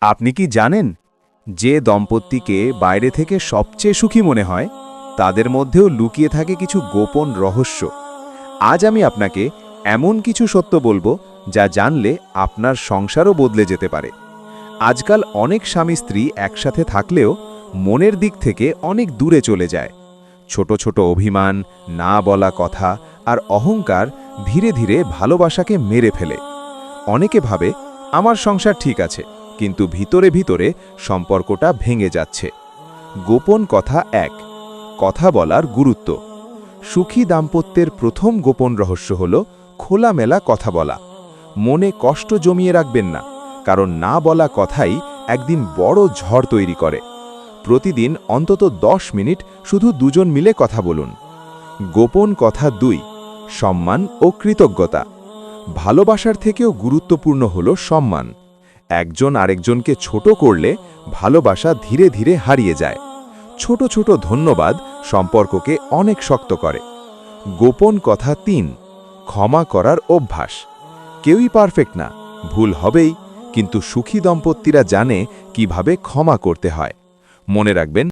আপনি কি জানেন যে দম্পতিকে বাইরে থেকে সবচেয়ে সুখী মনে হয় তাদের মধ্যেও লুকিয়ে থাকে কিছু গোপন রহস্য। আজ আমি আপনাকে এমন কিছু সত্য বলবো যা জানলে আপনার সংসারও বদলে যেতে পারে। আজকাল অনেক স্বামী স্ত্রী একসাথে থাকলেও মনের দিক থেকে অনেক দূরে চলে যায়। ছোট ছোট অভিমান, না বলা কথা আর অহংকার ধীরে ধীরে ভালোবাসাকে মেরে ফেলে। অনেকে ভাবে আমার সংসার ঠিক আছে, কিন্তু ভিতরে ভিতরে সম্পর্কটা ভেঙে যাচ্ছে। গোপন কথা এক, কথা বলার গুরুত্ব। সুখী দাম্পত্যের প্রথম গোপন রহস্য হল খোলামেলা কথা বলা। মনে কষ্ট জমিয়ে রাখবেন না, কারণ না বলা কথাই একদিন বড় ঝড় তৈরি করে। প্রতিদিন অন্তত 10 মিনিট শুধু দুজন মিলে কথা বলুন। গোপন কথা দুই, সম্মান ও কৃতজ্ঞতা। ভালোবাসার থেকেও গুরুত্বপূর্ণ হল সম্মান। একজন আরেকজনকে ছোট করলে ভালোবাসা ধীরে ধীরে হারিয়ে যায়। ছোট ছোট ধন্যবাদ সম্পর্ককে অনেক শক্ত করে। গোপন কথা তিন, ক্ষমা করার অভ্যাস। কেউই পারফেক্ট না, ভুল হবেই, কিন্তু সুখী দম্পতিরা জানে কিভাবে ক্ষমা করতে হয়। মনে রাখবেন,